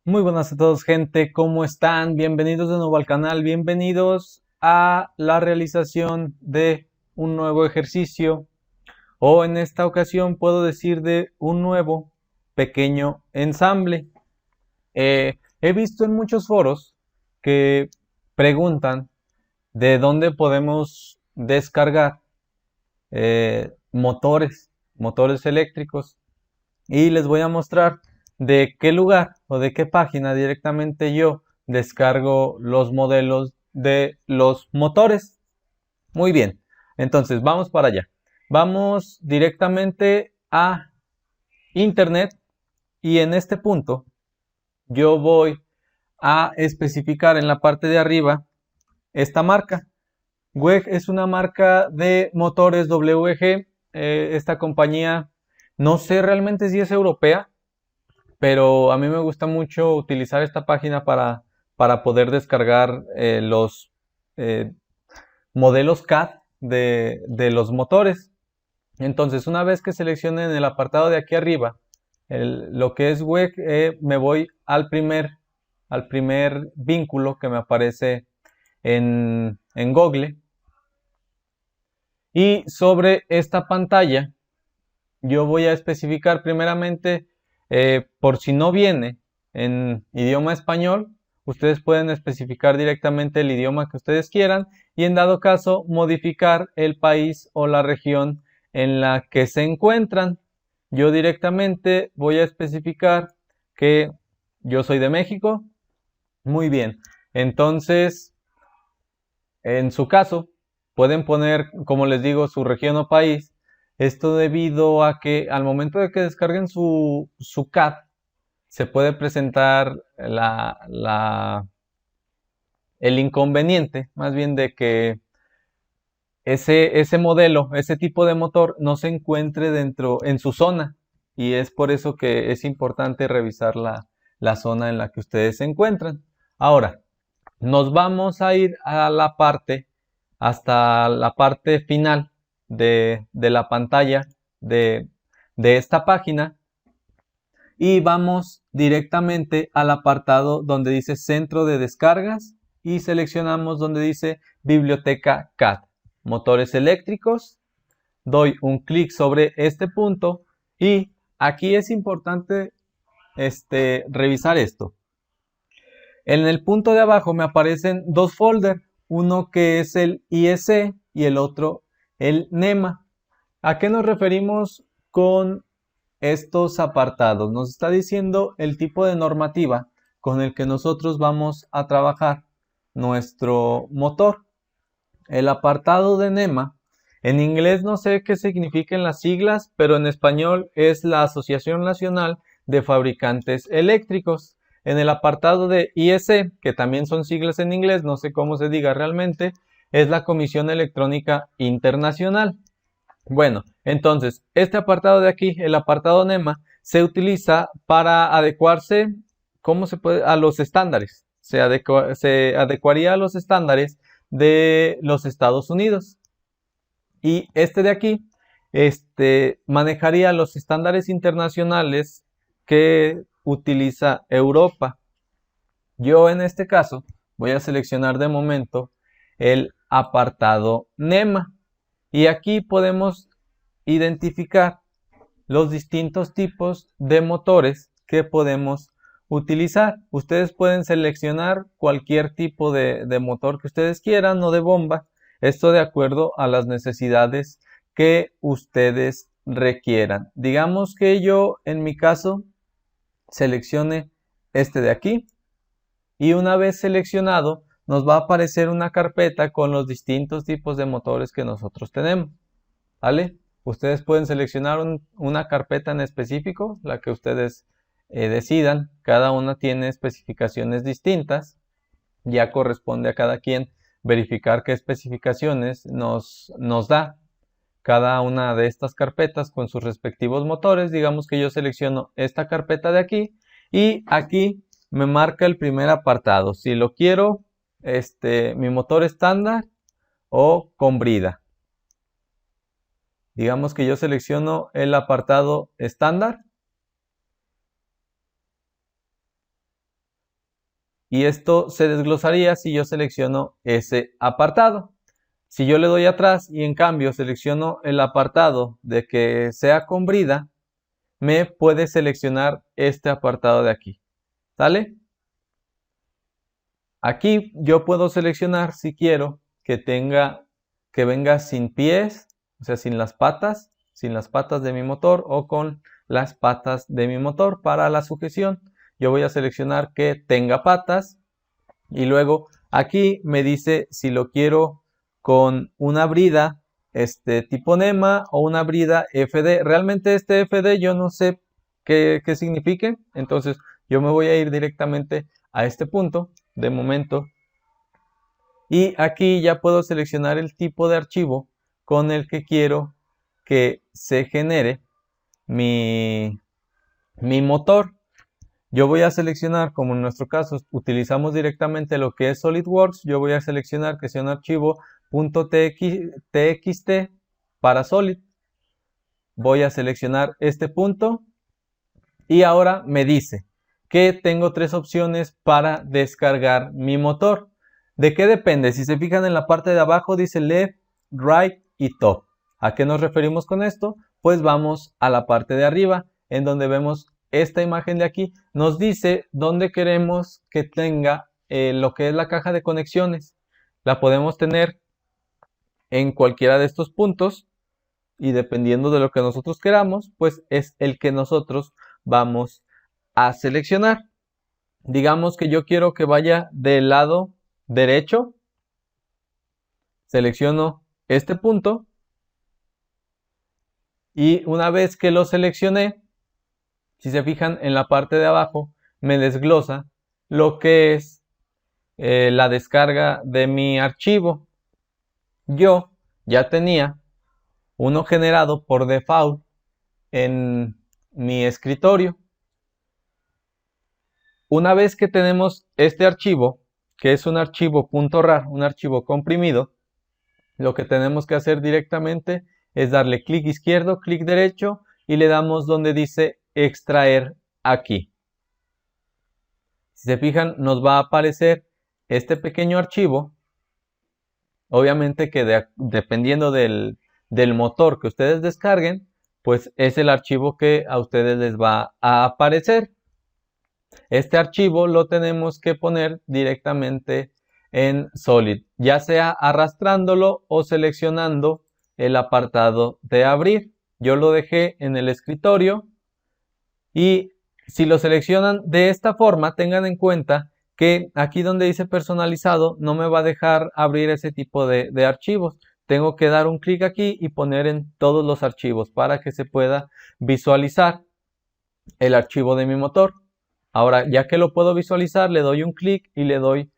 Muy buenas a todos, gente, ¿cómo están? Bienvenidos de nuevo al canal, bienvenidos a la realización de un nuevo ejercicio o en esta ocasión puedo decir de un nuevo pequeño ensamble. He visto en muchos foros que preguntan de dónde podemos descargar motores eléctricos y les voy a mostrar de qué lugar o de qué página directamente yo descargo los modelos de los motores. Muy bien, entonces vamos para allá. Vamos directamente a internet y en este punto yo voy a especificar en la parte de arriba esta marca. WEG es una marca de motores WG. Esta compañía no sé realmente si es europea, pero a mí me gusta mucho utilizar esta página para poder descargar los eh, modelos CAD de los motores. Entonces, una vez que seleccione en el apartado de aquí arriba lo que es WEG, me voy al primer vínculo que me aparece en Google. Y sobre esta pantalla yo voy a especificar primeramente, por si no viene en idioma español, ustedes pueden especificar directamente el idioma que ustedes quieran y en dado caso modificar el país o la región en la que se encuentran. Yo directamente voy a especificar que yo soy de México. Muy bien, entonces en su caso, pueden poner, como les digo, su región o país. Esto debido a que al momento de que descarguen su CAD, se puede presentar el inconveniente, más bien de que ese modelo, ese tipo de motor no se encuentre dentro en su zona. Y es por eso que es importante revisar la zona en la que ustedes se encuentran. Ahora, nos vamos a ir a hasta la parte final de la pantalla de, de esta página y vamos directamente al apartado donde dice centro de descargas y seleccionamos donde dice biblioteca CAD, motores eléctricos. Doy un clic sobre este punto y aquí es importante revisar esto. En el punto de abajo me aparecen dos folders, uno que es el IEC y el otro el NEMA. ¿A qué nos referimos con estos apartados? Nos está diciendo el tipo de normativa con el que nosotros vamos a trabajar nuestro motor. El apartado de NEMA, en inglés no sé qué significan las siglas, pero en español es la Asociación Nacional de Fabricantes Eléctricos. En el apartado de IEC, que también son siglas en inglés, no sé cómo se diga realmente, es la Comisión Electrónica Internacional. Bueno, entonces, este apartado de aquí, el apartado NEMA, se utiliza para adecuarse, ¿cómo se puede? A los estándares. Se adecuaría a los estándares de los Estados Unidos. Y este de aquí, manejaría los estándares internacionales que utiliza Europa. Yo en este caso voy a seleccionar de momento el apartado NEMA. Y aquí podemos identificar los distintos tipos de motores que podemos utilizar. Ustedes pueden seleccionar cualquier tipo de motor que ustedes quieran o de bomba. Esto de acuerdo a las necesidades que ustedes requieran. Digamos que yo en mi caso seleccione este de aquí y una vez seleccionado nos va a aparecer una carpeta con los distintos tipos de motores que nosotros tenemos. ¿Vale? Ustedes pueden seleccionar una carpeta en específico, la que ustedes decidan. Cada una tiene especificaciones distintas. Ya corresponde a cada quien verificar qué especificaciones nos da cada una de estas carpetas con sus respectivos motores. Digamos que yo selecciono esta carpeta de aquí y aquí me marca el primer apartado. Si lo quiero, mi motor estándar o con brida. Digamos que yo selecciono el apartado estándar. y esto se desglosaría si yo selecciono ese apartado. Si yo le doy atrás y en cambio selecciono el apartado de que sea con brida, me puede seleccionar este apartado de aquí. ¿Sale? Aquí yo puedo seleccionar si quiero que venga sin pies, o sea, sin las patas de mi motor o con las patas de mi motor para la sujeción. Yo voy a seleccionar que tenga patas y luego aquí me dice si lo quiero con una brida tipo NEMA o una brida FD. Realmente este FD yo no sé qué signifique, entonces yo me voy a ir directamente a este punto de momento y aquí ya puedo seleccionar el tipo de archivo con el que quiero que se genere mi motor. Yo voy a seleccionar, como en nuestro caso utilizamos directamente lo que es SolidWorks, yo voy a seleccionar que sea un archivo .txt para Solid. Voy a seleccionar este punto y ahora me dice que tengo tres opciones para descargar mi motor. ¿De qué depende? Si se fijan en la parte de abajo dice left, right y top. ¿A qué nos referimos con esto? Pues vamos a la parte de arriba, en donde vemos esta imagen de aquí. Nos dice dónde queremos que tenga lo que es la caja de conexiones. La podemos tener en cualquiera de estos puntos y dependiendo de lo que nosotros queramos, pues es el que nosotros vamos a seleccionar. Digamos que yo quiero que vaya del lado derecho. Selecciono este punto y una vez que lo seleccioné, si se fijan en la parte de abajo, me desglosa lo que es la descarga de mi archivo. Yo ya tenía uno generado por default en mi escritorio. Una vez que tenemos este archivo, que es un archivo .rar, un archivo comprimido, lo que tenemos que hacer directamente es darle clic izquierdo, clic derecho y le damos donde dice extraer aquí. Si se fijan, nos va a aparecer este pequeño archivo. Obviamente que dependiendo del motor que ustedes descarguen, pues es el archivo que a ustedes les va a aparecer. Este archivo lo tenemos que poner directamente en Solid, ya sea arrastrándolo o seleccionando el apartado de abrir. Yo lo dejé en el escritorio y si lo seleccionan de esta forma, tengan en cuenta que aquí donde dice personalizado no me va a dejar abrir ese tipo de archivos. Tengo que dar un clic aquí y poner en todos los archivos para que se pueda visualizar el archivo de mi motor. Ahora, ya que lo puedo visualizar, le doy un clic y le doy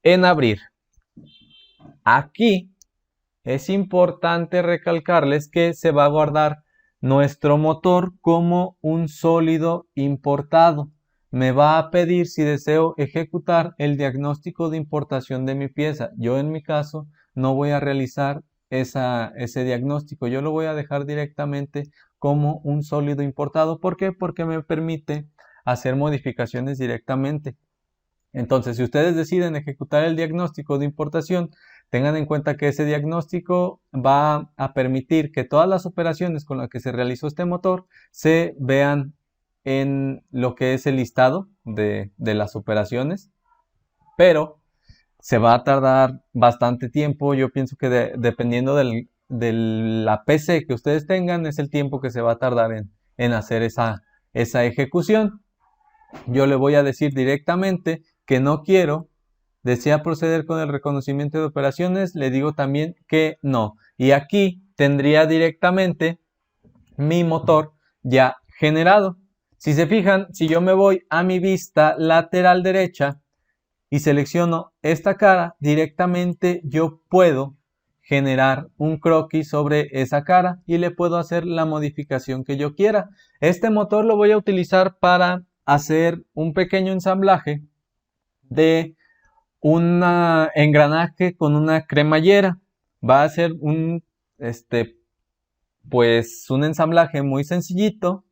en abrir. Aquí es importante recalcarles que se va a guardar nuestro motor como un sólido importado. Me va a pedir si deseo ejecutar el diagnóstico de importación de mi pieza. Yo en mi caso no voy a realizar ese diagnóstico. Yo lo voy a dejar directamente como un sólido importado. ¿Por qué? Porque me permite hacer modificaciones directamente. Entonces, si ustedes deciden ejecutar el diagnóstico de importación, tengan en cuenta que ese diagnóstico va a permitir que todas las operaciones con las que se realizó este motor se vean en lo que es el listado de las operaciones, pero se va a tardar bastante tiempo. Yo pienso que dependiendo de la PC que ustedes tengan, es el tiempo que se va a tardar en hacer esa ejecución. Yo le voy a decir directamente que no quiero. ¿Desea proceder con el reconocimiento de operaciones? Le digo también que no. Y aquí tendría directamente mi motor ya generado. Si se fijan, si yo me voy a mi vista lateral derecha y selecciono esta cara, directamente yo puedo generar un croquis sobre esa cara y le puedo hacer la modificación que yo quiera. Este motor lo voy a utilizar para hacer un pequeño ensamblaje de un engranaje con una cremallera. Va a ser pues un ensamblaje muy sencillito,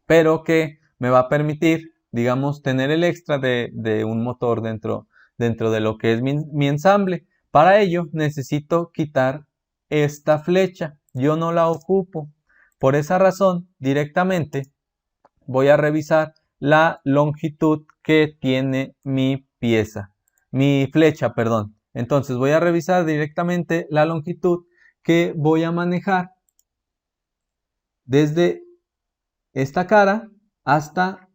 pero que me va a permitir digamos, tener el extra de un motor dentro de lo que es mi ensamble. Para ello necesito quitar esta flecha. Yo no la ocupo. Por esa razón, directamente voy a revisar la longitud que tiene mi pieza, mi flecha, perdón. Entonces voy a revisar directamente la longitud que voy a manejar desde esta cara hasta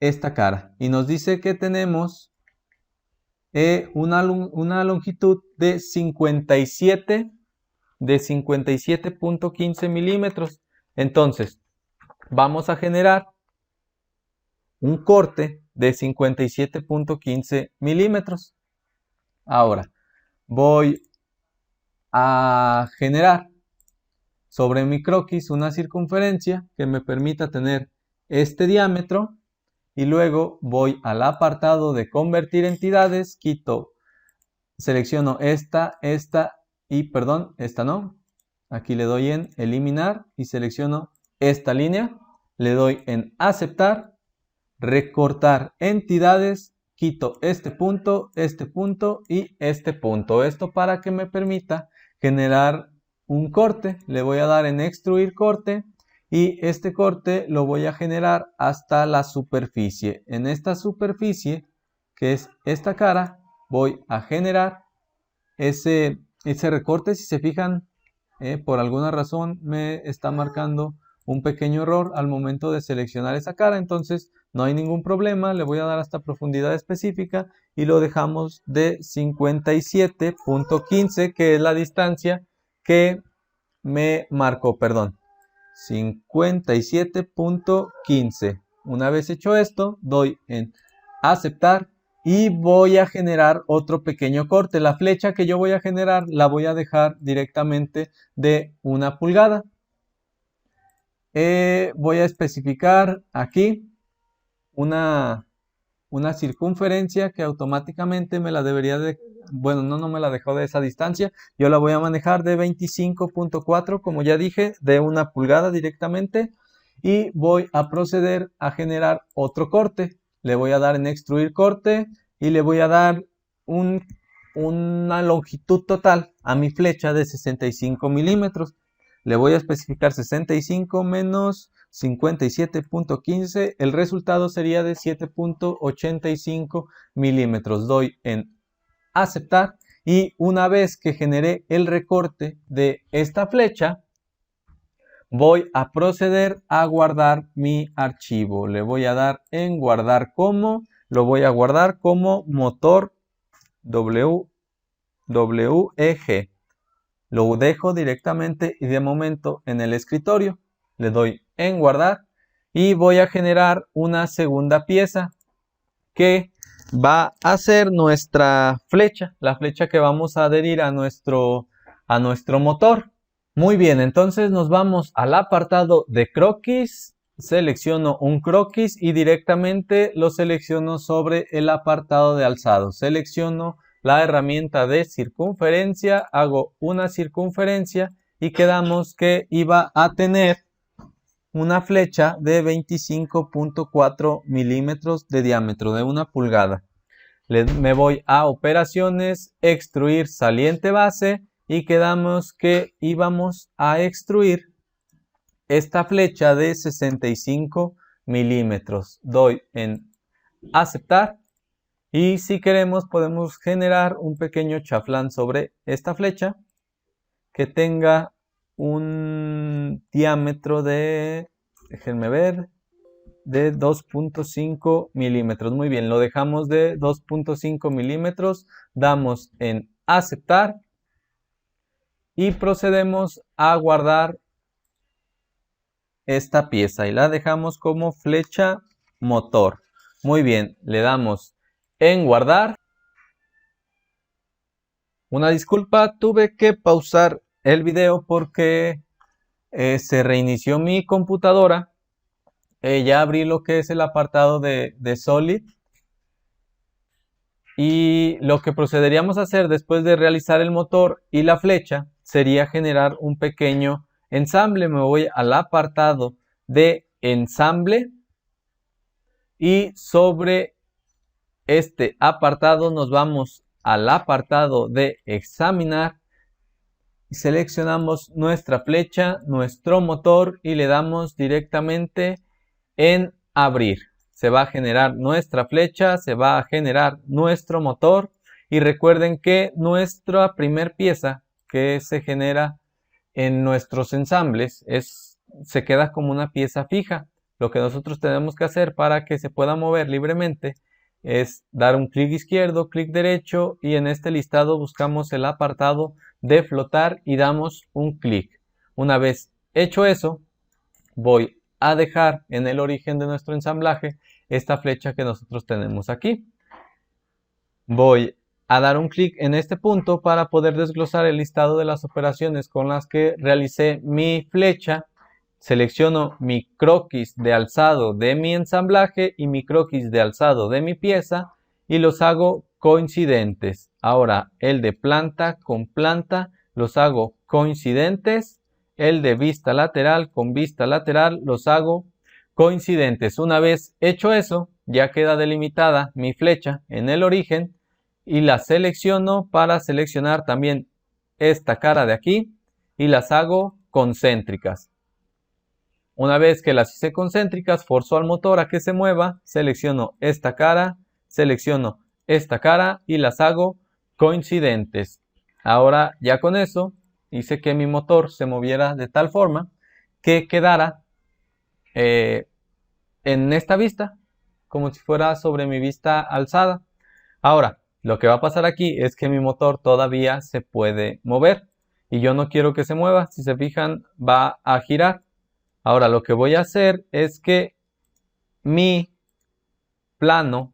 esta cara. Y nos dice que tenemos una longitud de 57.15 milímetros. Entonces, vamos a generar un corte de 57.15 milímetros. Ahora, voy a generar sobre mi croquis una circunferencia que me permita tener este diámetro. Y luego voy al apartado de convertir entidades, selecciono esta y perdón, esta no. Aquí le doy en eliminar y selecciono esta línea. Le doy en aceptar, recortar entidades, quito este punto y este punto. Esto para que me permita generar un corte. Le voy a dar en extruir corte. Y este corte lo voy a generar hasta la superficie. En esta superficie, que es esta cara, voy a generar ese recorte. Si se fijan, por alguna razón me está marcando un pequeño error al momento de seleccionar esa cara. Entonces no hay ningún problema. Le voy a dar hasta profundidad específica y lo dejamos de 57.15, que es la distancia que me marcó, perdón. 57.15. Una vez hecho esto, doy en aceptar y voy a generar otro pequeño corte. La flecha que yo voy a generar la voy a dejar directamente de 1 pulgada. Voy a especificar aquí una circunferencia que automáticamente me la debería de... Bueno, no me la dejó de esa distancia. Yo la voy a manejar de 25.4, como ya dije, de 1 pulgada directamente. Y voy a proceder a generar otro corte. Le voy a dar en extruir corte y le voy a dar una longitud total a mi flecha de 65 milímetros. Le voy a especificar 65 menos 57.15, el resultado sería de 7.85 milímetros. Doy en aceptar y una vez que generé el recorte de esta flecha, voy a proceder a guardar mi archivo. Le voy a dar en guardar como, lo voy a guardar como motor WEG. Lo dejo directamente y de momento en el escritorio. Le doy en guardar y voy a generar una segunda pieza que va a ser nuestra flecha, la flecha que vamos a adherir a nuestro motor. Muy bien, entonces nos vamos al apartado de croquis, selecciono un croquis y directamente lo selecciono sobre el apartado de alzado. Selecciono la herramienta de circunferencia, hago una circunferencia y quedamos que iba a tener una flecha de 25.4 milímetros de diámetro, de 1 pulgada. Me voy a operaciones, extruir saliente base y quedamos que íbamos a extruir esta flecha de 65 milímetros. Doy en aceptar y si queremos podemos generar un pequeño chaflán sobre esta flecha que tenga un diámetro de, déjenme ver, de 2.5 milímetros. Muy bien, lo dejamos de 2.5 milímetros, damos en aceptar y procedemos a guardar esta pieza y la dejamos como flecha motor. Muy bien, le damos en guardar. Una disculpa, tuve que pausar el video porque se reinició mi computadora. Ya abrí lo que es el apartado de Solid y lo que procederíamos a hacer después de realizar el motor y la flecha sería generar un pequeño ensamble. Me voy al apartado de ensamble y sobre este apartado nos vamos al apartado de examinar y seleccionamos nuestra flecha, nuestro motor y le damos directamente en abrir. Se va a generar nuestra flecha, se va a generar nuestro motor y recuerden que nuestra primer pieza que se genera en nuestros ensambles se queda como una pieza fija. Lo que nosotros tenemos que hacer para que se pueda mover libremente es dar un clic izquierdo, clic derecho y en este listado buscamos el apartado de flotar y damos un clic. Una vez hecho eso, voy a dejar en el origen de nuestro ensamblaje esta flecha que nosotros tenemos aquí. Voy a dar un clic en este punto para poder desglosar el listado de las operaciones con las que realicé mi flecha. Selecciono mi croquis de alzado de mi ensamblaje y mi croquis de alzado de mi pieza y los hago coincidentes. Ahora el de planta con planta los hago coincidentes. El de vista lateral con vista lateral los hago coincidentes. Una vez hecho eso, ya queda delimitada mi flecha en el origen y la selecciono para seleccionar también esta cara de aquí y las hago concéntricas. Una vez que las hice concéntricas, forzo al motor a que se mueva, selecciono esta cara y las hago coincidentes. Ahora ya con eso hice que mi motor se moviera de tal forma que quedara en esta vista, como si fuera sobre mi vista alzada. Ahora, lo que va a pasar aquí es que mi motor todavía se puede mover y yo no quiero que se mueva. Si se fijan, va a girar. Ahora, lo que voy a hacer es que mi plano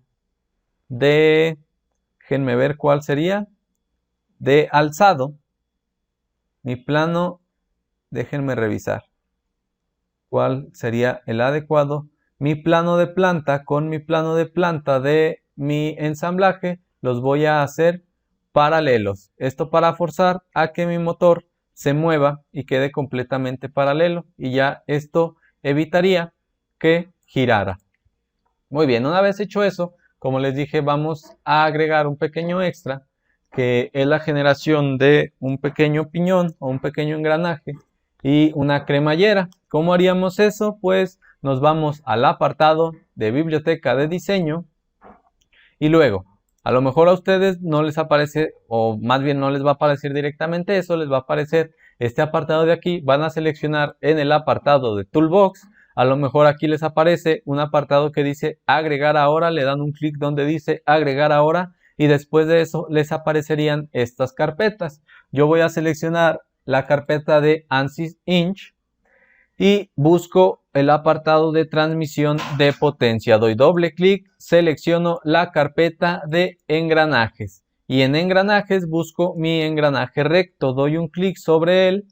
déjenme ver cuál sería, de alzado, mi plano, déjenme revisar cuál sería el adecuado. Mi plano de planta con mi plano de planta de mi ensamblaje los voy a hacer paralelos. Esto para forzar a que mi motor se mueva y quede completamente paralelo y ya esto evitaría que girara. Muy bien, una vez hecho eso, como les dije, vamos a agregar un pequeño extra que es la generación de un pequeño piñón o un pequeño engranaje y una cremallera. ¿Cómo haríamos eso? Pues nos vamos al apartado de biblioteca de diseño y luego, a lo mejor a ustedes no les aparece, o más bien no les va a aparecer directamente eso, les va a aparecer este apartado de aquí. Van a seleccionar en el apartado de Toolbox. A lo mejor aquí les aparece un apartado que dice agregar ahora, le dan un clic donde dice agregar ahora y después de eso les aparecerían estas carpetas. Yo voy a seleccionar la carpeta de ANSYS Inch y busco el apartado de transmisión de potencia. Doy doble clic, selecciono la carpeta de engranajes y en engranajes busco mi engranaje recto. Doy un clic sobre él,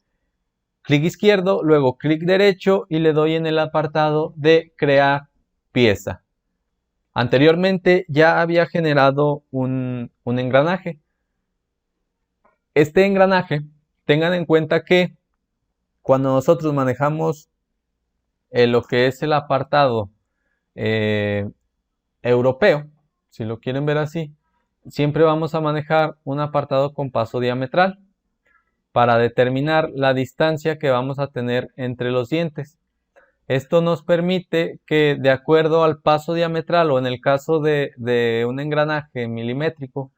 clic izquierdo, luego clic derecho y le doy en el apartado de crear pieza. Anteriormente ya había generado un engranaje. Este engranaje, tengan en cuenta que cuando nosotros manejamos lo que es el apartado europeo, si lo quieren ver así, siempre vamos a manejar un apartado con paso diametral para determinar la distancia que vamos a tener entre los dientes. Esto nos permite que de acuerdo al paso diametral o en el caso de un engranaje milimétrico,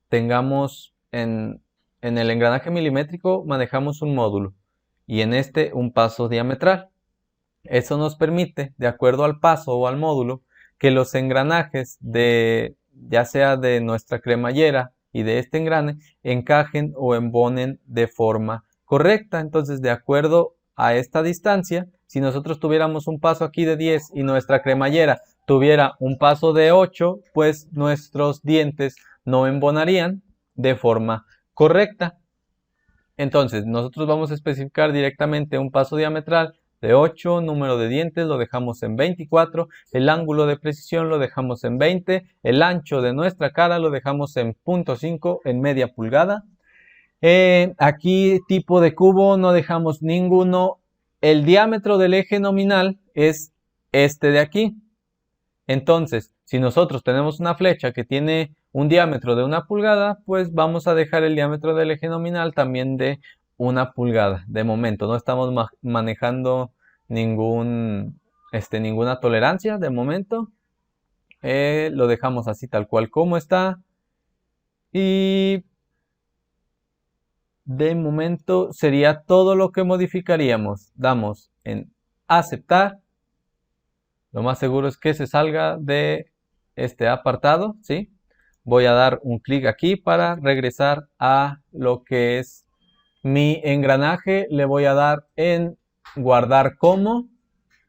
tengamos en el engranaje milimétrico manejamos un módulo y en este un paso diametral. Eso nos permite, de acuerdo al paso o al módulo, que los engranajes ya sea de nuestra cremallera y de este engrane, encajen o embonen de forma correcta. Entonces, de acuerdo a esta distancia, si nosotros tuviéramos un paso aquí de 10 y nuestra cremallera tuviera un paso de 8, pues nuestros dientes no embonarían de forma correcta. Entonces, nosotros vamos a especificar directamente un paso diametral de 8, número de dientes lo dejamos en 24, el ángulo de precisión lo dejamos en 20, el ancho de nuestra cara lo dejamos en 0.5, en media pulgada. Aquí tipo de cubo no dejamos ninguno. El diámetro del eje nominal es este de aquí. Entonces, si nosotros tenemos una flecha que tiene un diámetro de 1 pulgada, pues vamos a dejar el diámetro del eje nominal también de 1 pulgada. De momento, no estamos manejando ninguna tolerancia de momento. Lo dejamos así tal cual como está. Y de momento sería todo lo que modificaríamos. Damos en aceptar. Lo más seguro es que se salga de este apartado, ¿sí? Voy a dar un clic aquí para regresar a lo que es mi engranaje. Le voy a dar en guardar como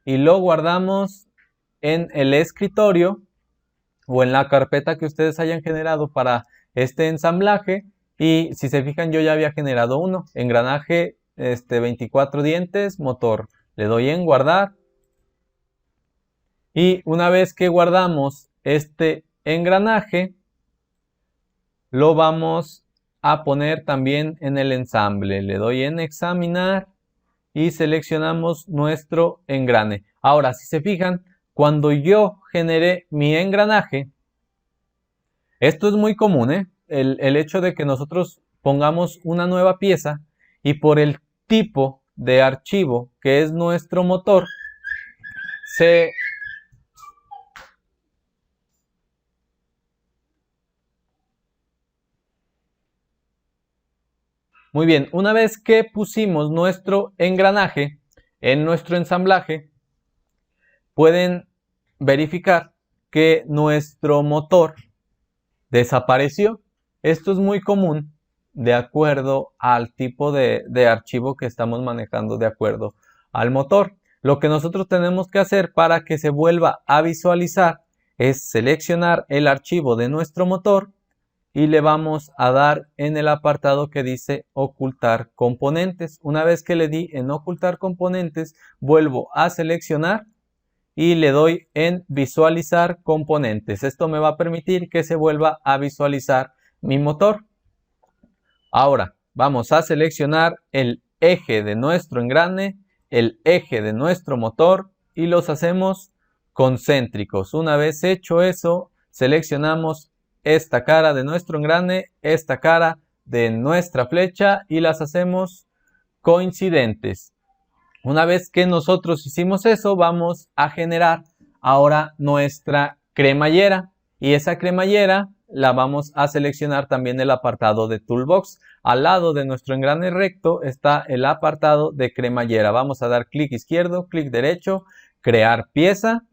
y lo guardamos en el escritorio o en la carpeta que ustedes hayan generado para este ensamblaje. Y si se fijan, yo ya había generado uno, engranaje 24 dientes, motor. Le doy en guardar. Y una vez que guardamos este engranaje, lo vamos a poner también en el ensamble. Le doy en examinar y seleccionamos nuestro engrane. Ahora, si se fijan, cuando yo generé mi engranaje, esto es muy común, el hecho de que nosotros pongamos una nueva pieza y por el tipo de archivo que es nuestro motor, Muy bien, una vez que pusimos nuestro engranaje en nuestro ensamblaje, pueden verificar que nuestro motor desapareció. Esto es muy común de acuerdo al tipo de archivo que estamos manejando de acuerdo al motor. Lo que nosotros tenemos que hacer para que se vuelva a visualizar es seleccionar el archivo de nuestro motor y le vamos a dar en el apartado que dice ocultar componentes. Una vez que le di en ocultar componentes, vuelvo a seleccionar y le doy en visualizar componentes. Esto me va a permitir que se vuelva a visualizar mi motor. Ahora vamos a seleccionar el eje de nuestro engrane, el eje de nuestro motor y los hacemos concéntricos. Una vez hecho eso, seleccionamos esta cara de nuestro engrane, esta cara de nuestra flecha y las hacemos coincidentes. Una vez que nosotros hicimos eso, vamos a generar ahora nuestra cremallera y esa cremallera la vamos a seleccionar también el apartado de Toolbox. Al lado de nuestro engrane recto está el apartado de cremallera. Vamos a dar clic izquierdo, clic derecho, crear pieza.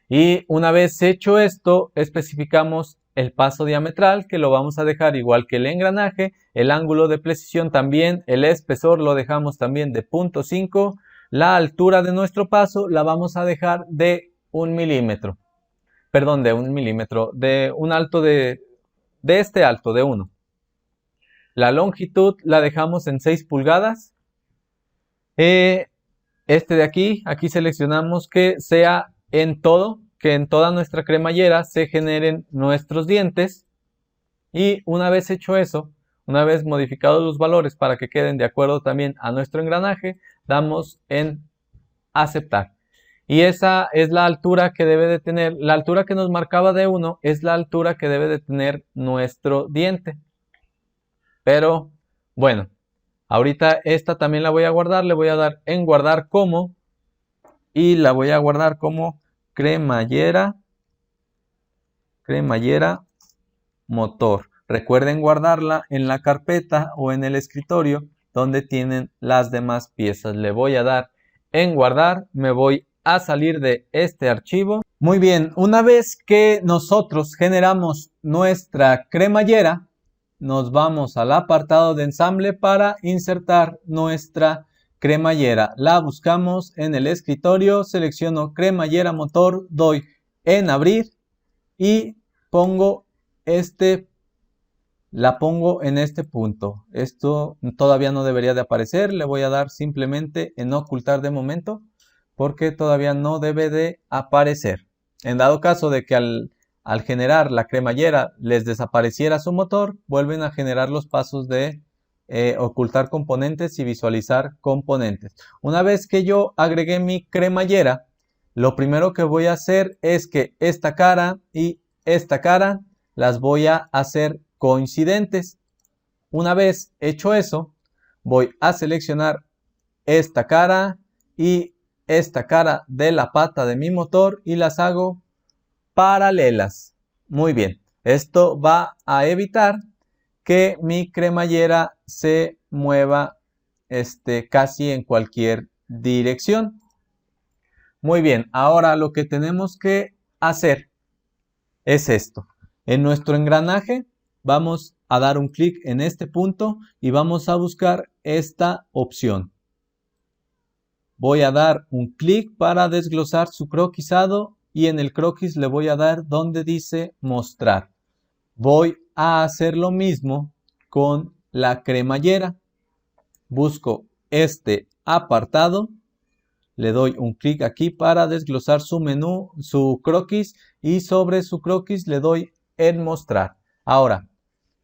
Y una vez hecho esto, especificamos el paso diametral, que lo vamos a dejar igual que el engranaje, el ángulo de precisión también, el espesor lo dejamos también de 0.5, la altura de nuestro paso la vamos a dejar de 1 milímetro, perdón, de 1 milímetro, de un alto de este alto, de 1. La longitud la dejamos en 6 pulgadas. Este de aquí seleccionamos que sea en todo, que en toda nuestra cremallera se generen nuestros dientes. Y una vez hecho eso, una vez modificados los valores para que queden de acuerdo también a nuestro engranaje, damos en aceptar. Y esa es la altura que debe de tener, la altura que nos marcaba de 1 es la altura que debe de tener nuestro diente. Pero bueno, ahorita esta también la voy a guardar, le voy a dar en guardar como y la voy a guardar como cremallera motor. Recuerden guardarla en la carpeta o en el escritorio donde tienen las demás piezas. Le voy a dar en guardar, me voy a salir de este archivo. Muy bien, una vez que nosotros generamos nuestra cremallera, nos vamos al apartado de ensamble para insertar nuestra cremallera. La buscamos en el escritorio, selecciono cremallera motor, doy en abrir y la pongo en este punto. Esto todavía no debería de aparecer, le voy a dar simplemente en ocultar de momento porque todavía no debe de aparecer. En dado caso de que al generar la cremallera les desapareciera su motor, vuelven a generar los pasos de ocultar componentes y visualizar componentes. Una vez que yo agregué mi cremallera, Lo primero que voy a hacer es que esta cara y esta cara las voy a hacer coincidentes. Una vez hecho eso, voy a seleccionar esta cara y esta cara de la pata de mi motor y las hago paralelas. Muy bien, esto va a evitar que mi cremallera se mueva casi en cualquier dirección. Muy bien, ahora lo que tenemos que hacer es esto. En nuestro engranaje vamos a dar un clic en este punto y vamos a buscar esta opción. Voy a dar un clic para desglosar su croquisado y en el croquis le voy a dar donde dice mostrar. Voy a hacer lo mismo con la cremallera. Busco este apartado, le doy un clic aquí para desglosar su menú, su croquis, y sobre su croquis le doy en mostrar. Ahora,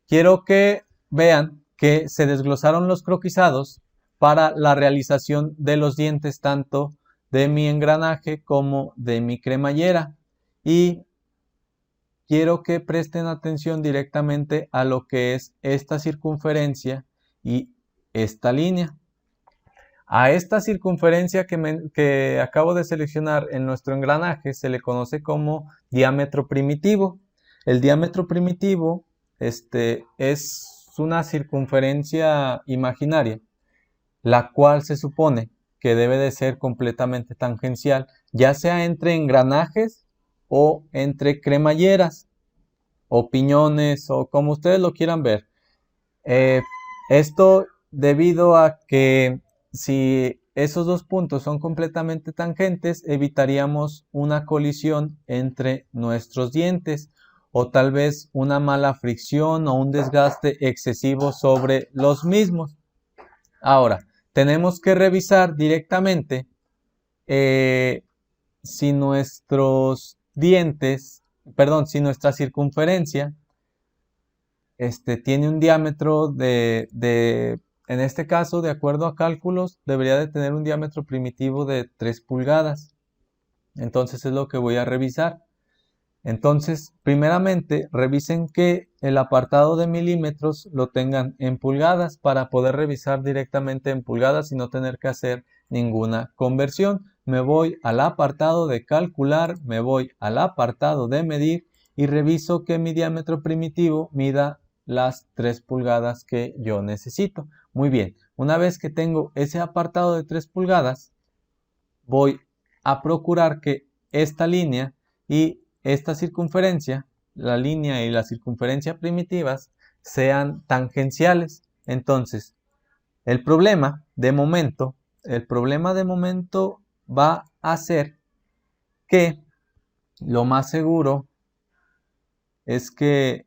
quiero que vean que se desglosaron los croquisados para la realización de los dientes tanto de mi engranaje como de mi cremallera. Y quiero que presten atención directamente a lo que es esta circunferencia y esta línea. A esta circunferencia que acabo de seleccionar en nuestro engranaje se le conoce como diámetro primitivo. El diámetro primitivo es una circunferencia imaginaria, la cual se supone que debe de ser completamente tangencial, ya sea entre engranajes o entre cremalleras o piñones o como ustedes lo quieran ver. Esto debido a que si esos dos puntos son completamente tangentes, evitaríamos una colisión entre nuestros dientes o tal vez una mala fricción o un desgaste excesivo sobre los mismos. Ahora, tenemos que revisar directamente si nuestros dientes, perdón, si nuestra circunferencia tiene un diámetro en este caso, de acuerdo a cálculos, debería de tener un diámetro primitivo de 3 pulgadas. Entonces es lo que voy a revisar. Entonces, primeramente, revisen que el apartado de milímetros lo tengan en pulgadas para poder revisar directamente en pulgadas y no tener que hacer ninguna conversión. Me voy al apartado de calcular, me voy al apartado de medir y reviso que mi diámetro primitivo mida las 3 pulgadas que yo necesito. Muy bien, una vez que tengo ese apartado de 3 pulgadas, voy a procurar que esta línea y esta circunferencia, la línea y la circunferencia primitivas, sean tangenciales. Entonces, el problema de momento va a ser que lo más seguro es que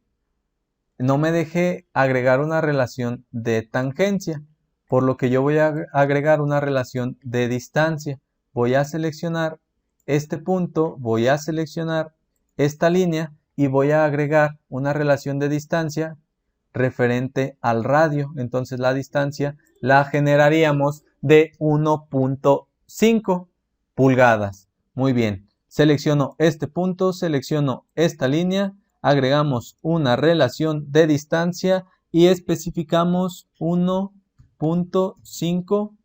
no me deje agregar una relación de tangencia, por lo que yo voy a agregar una relación de distancia. Voy a seleccionar este punto, voy a seleccionar esta línea y voy a agregar una relación de distancia referente al radio. Entonces la distancia la generaríamos de 1.5 pulgadas. Muy bien, selecciono este punto, selecciono esta línea, agregamos una relación de distancia y especificamos 1.5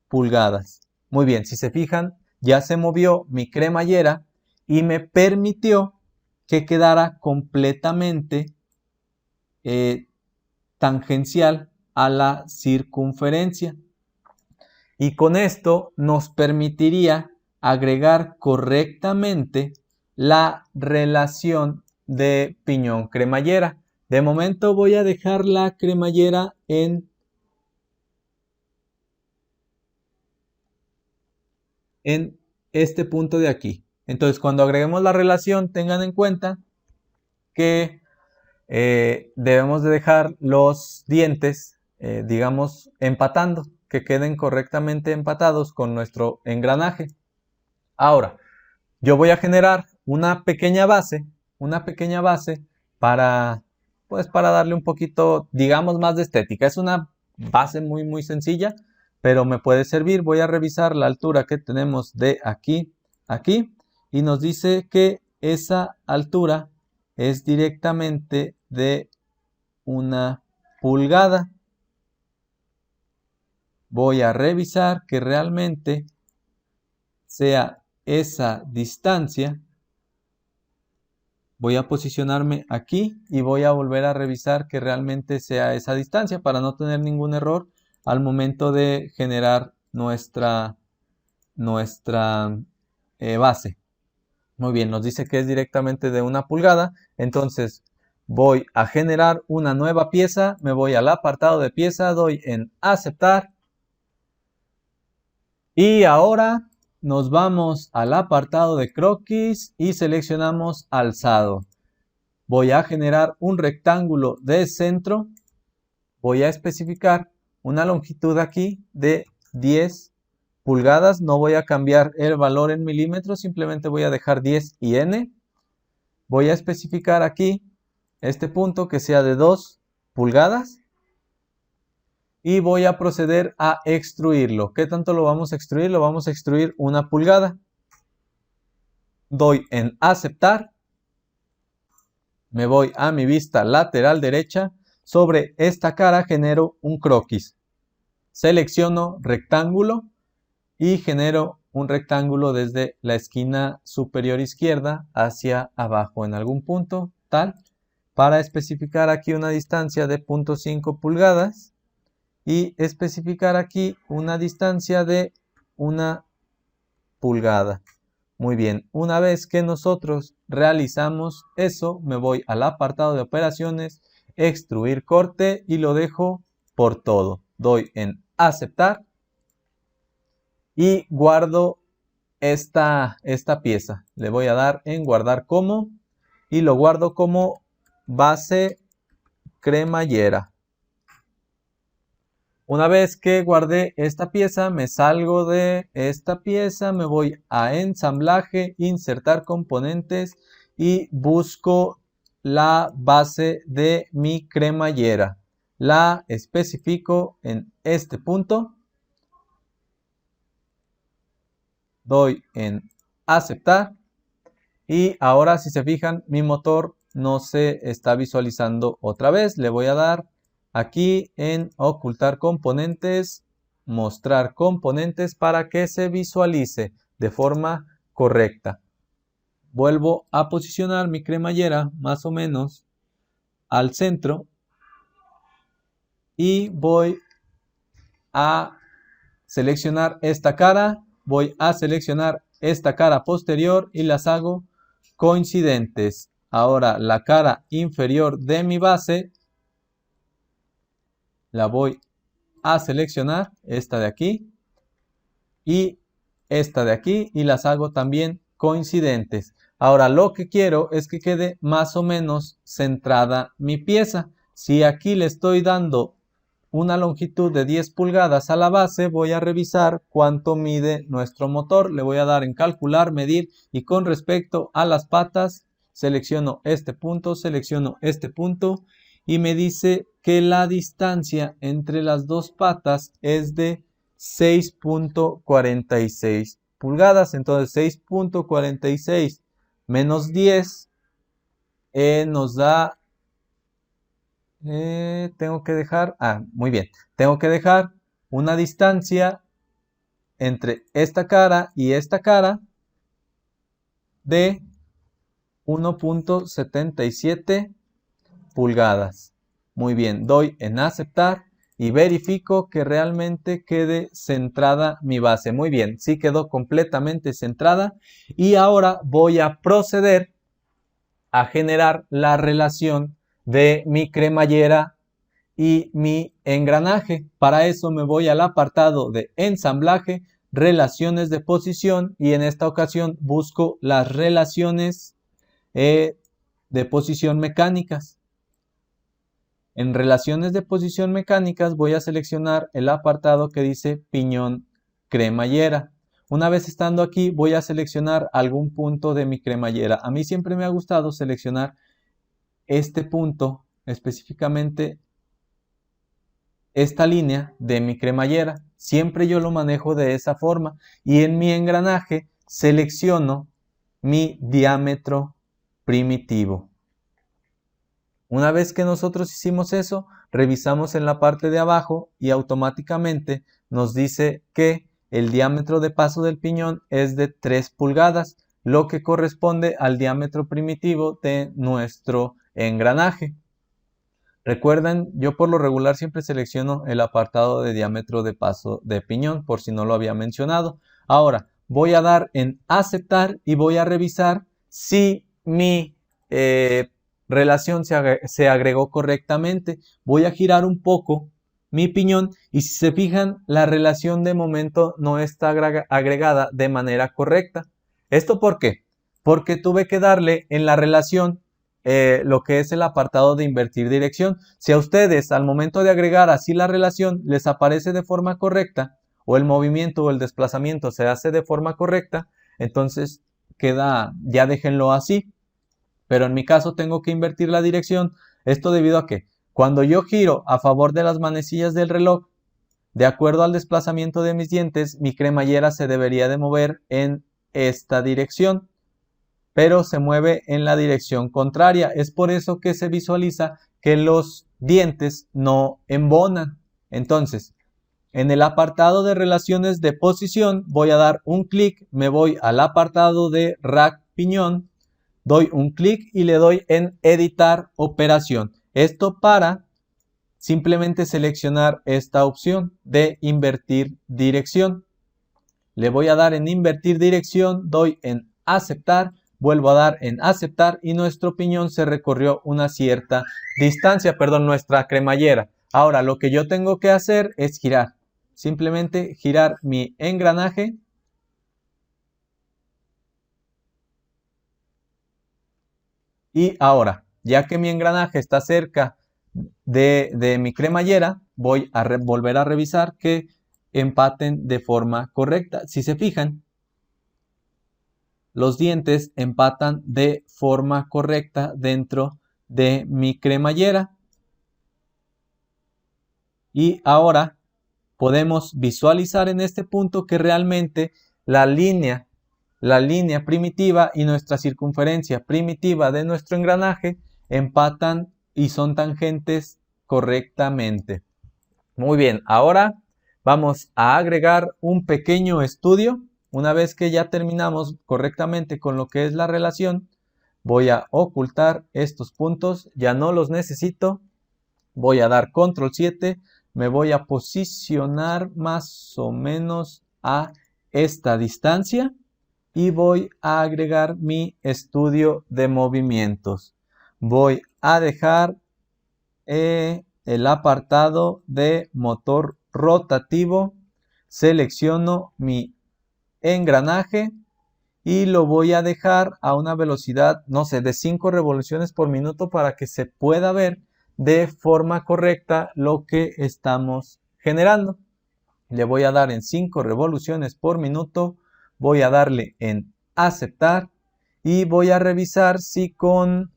pulgadas. Muy bien, si se fijan, ya se movió mi cremallera y me permitió que quedara completamente tangencial a la circunferencia. Y con esto nos permitiría agregar correctamente la relación de piñón cremallera. De momento voy a dejar la cremallera en este punto de aquí. Entonces, cuando agreguemos la relación, tengan en cuenta que debemos de dejar los dientes, digamos, empatando, que queden correctamente empatados con nuestro engranaje. Ahora, yo voy a generar una pequeña base para, pues, para darle un poquito, digamos, más de estética. Es una base muy, muy sencilla, pero me puede servir. Voy a revisar la altura que tenemos de aquí aquí y nos dice que esa altura es directamente de 1 pulgada. Voy a revisar que realmente sea esa distancia. Voy a posicionarme aquí y voy a volver a revisar que realmente sea esa distancia para no tener ningún error al momento de generar nuestra base. Muy bien, nos dice que es directamente de 1 pulgada. Entonces voy a generar una nueva pieza. Me voy al apartado de pieza, doy en aceptar. Y ahora nos vamos al apartado de croquis y seleccionamos alzado. Voy a generar un rectángulo de centro. Voy a especificar una longitud aquí de 10 pulgadas. No voy a cambiar el valor en milímetros, simplemente voy a dejar 10 y n. Voy a especificar aquí este punto que sea de 2 pulgadas. Y voy a proceder a extruirlo. ¿Qué tanto lo vamos a extruir? Lo vamos a extruir 1 pulgada. Doy en aceptar. Me voy a mi vista lateral derecha. Sobre esta cara genero un croquis. Selecciono rectángulo y genero un rectángulo desde la esquina superior izquierda hacia abajo en algún punto, tal, para especificar aquí una distancia de 0.5 pulgadas y especificar aquí una distancia de 1 pulgada. Muy bien, una vez que nosotros realizamos eso, me voy al apartado de operaciones, extruir corte y lo dejo por todo. Doy en aceptar y guardo esta pieza. Le voy a dar en guardar como y lo guardo como base cremallera. Una vez que guardé esta pieza, me salgo de esta pieza, me voy a ensamblaje, insertar componentes y busco la base de mi cremallera. La especifico en este punto. Doy en aceptar. Y ahora, si se fijan, mi motor no se está visualizando otra vez. Le voy a dar aquí en ocultar componentes, mostrar componentes para que se visualice de forma correcta. Vuelvo a posicionar mi cremallera más o menos al centro y voy a seleccionar esta cara, voy a seleccionar esta cara posterior y las hago coincidentes. Ahora la cara inferior de mi base la voy a seleccionar, esta de aquí y esta de aquí, y las hago también coincidentes. Ahora lo que quiero es que quede más o menos centrada mi pieza. Si aquí le estoy dando una longitud de 10 pulgadas a la base, voy a revisar cuánto mide nuestro motor. Le voy a dar en calcular, medir y con respecto a las patas selecciono este punto y me dice que la distancia entre las dos patas es de 6.46 pulgadas. Entonces 6.46 menos 10 nos da, tengo que dejar, muy bien, tengo que dejar una distancia entre esta cara y esta cara de 1.77 pulgadas. Muy bien, doy en aceptar y verifico que realmente quede centrada mi base. Muy bien, sí quedó completamente centrada y ahora voy a proceder a generar la relación de mi cremallera y mi engranaje. Para eso me voy al apartado de ensamblaje, relaciones de posición y en esta ocasión busco las relaciones de posición mecánicas. En relaciones de posición mecánicas voy a seleccionar el apartado que dice piñón cremallera. Una vez estando aquí voy a seleccionar algún punto de mi cremallera. A mí siempre me ha gustado seleccionar este punto, específicamente esta línea de mi cremallera. Siempre yo lo manejo de esa forma y en mi engranaje selecciono mi diámetro primitivo. Una vez que nosotros hicimos eso, revisamos en la parte de abajo y automáticamente nos dice que el diámetro de paso del piñón es de 3 pulgadas, lo que corresponde al diámetro primitivo de nuestro engranaje. Recuerden, yo por lo regular siempre selecciono el apartado de diámetro de paso de piñón, por si no lo había mencionado. Ahora, voy a dar en aceptar y voy a revisar si mi relación se agregó correctamente. Voy a girar un poco mi piñón y si se fijan, la relación de momento no está agregada de manera correcta. ¿Esto por qué? Porque tuve que darle en la relación lo que es el apartado de invertir dirección. Si a ustedes al momento de agregar así la relación les aparece de forma correcta o el movimiento o el desplazamiento se hace de forma correcta, entonces queda, ya déjenlo así. Pero en mi caso tengo que invertir la dirección. Esto debido a que cuando yo giro a favor de las manecillas del reloj, de acuerdo al desplazamiento de mis dientes, mi cremallera se debería de mover en esta dirección, pero se mueve en la dirección contraria. Es por eso que se visualiza que los dientes no embonan. Entonces, en el apartado de relaciones de posición voy a dar un clic, me voy al apartado de rack piñón, doy un clic y le doy en editar operación. Esto para simplemente seleccionar esta opción de invertir dirección. Le voy a dar en invertir dirección, doy en aceptar, vuelvo a dar en aceptar y nuestro piñón se recorrió una cierta distancia, nuestra cremallera. Ahora lo que yo tengo que hacer es girar, simplemente girar mi engranaje y ahora, ya que mi engranaje está cerca de mi cremallera, voy a volver a revisar que empaten de forma correcta. Si se fijan, los dientes empatan de forma correcta dentro de mi cremallera. Y ahora podemos visualizar en este punto que realmente la línea primitiva y nuestra circunferencia primitiva de nuestro engranaje empatan y son tangentes correctamente. Muy bien, ahora vamos a agregar un pequeño estudio. Una vez que ya terminamos correctamente con lo que es la relación, voy a ocultar estos puntos, ya no los necesito. Voy a dar control 7, me voy a posicionar más o menos a esta distancia y voy a agregar mi estudio de movimientos. Voy a dejar el apartado de motor rotativo, selecciono mi engranaje y lo voy a dejar a una velocidad, no sé, de 5 revoluciones por minuto para que se pueda ver de forma correcta lo que estamos generando. Le voy a dar en 5 revoluciones por minuto, voy a darle en aceptar y voy a revisar si con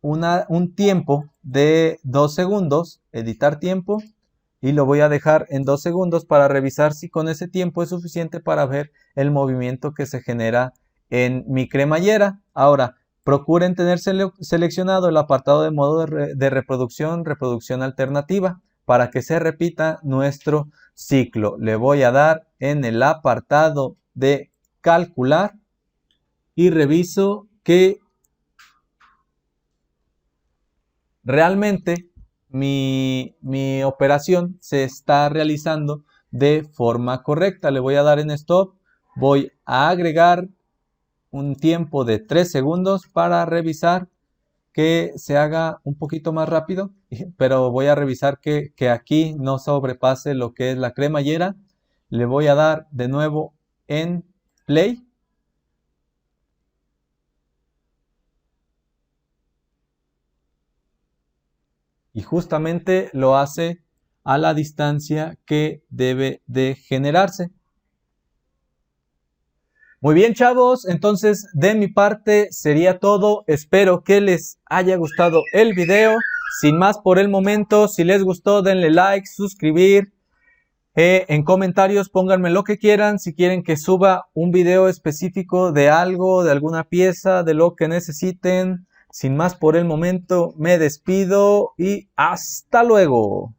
un tiempo de 2 segundos, editar tiempo, y lo voy a dejar en 2 segundos para revisar si con ese tiempo es suficiente para ver el movimiento que se genera en mi cremallera. Ahora, procuren tener seleccionado el apartado de modo de reproducción, reproducción alternativa, para que se repita nuestro ciclo. Le voy a dar en el apartado de calcular y reviso que realmente mi operación se está realizando de forma correcta. Le voy a dar en stop, voy a agregar un tiempo de 3 segundos para revisar que se haga un poquito más rápido, pero voy a revisar que aquí no sobrepase lo que es la cremallera. Le voy a dar de nuevo en play. Y justamente lo hace a la distancia que debe de generarse. Muy bien, chavos, entonces de mi parte sería todo. Espero que les haya gustado el video. Sin más por el momento, si les gustó denle like, suscribir En comentarios pónganme lo que quieran, si quieren que suba un video específico de algo, de alguna pieza, de lo que necesiten. Sin más por el momento, me despido y hasta luego.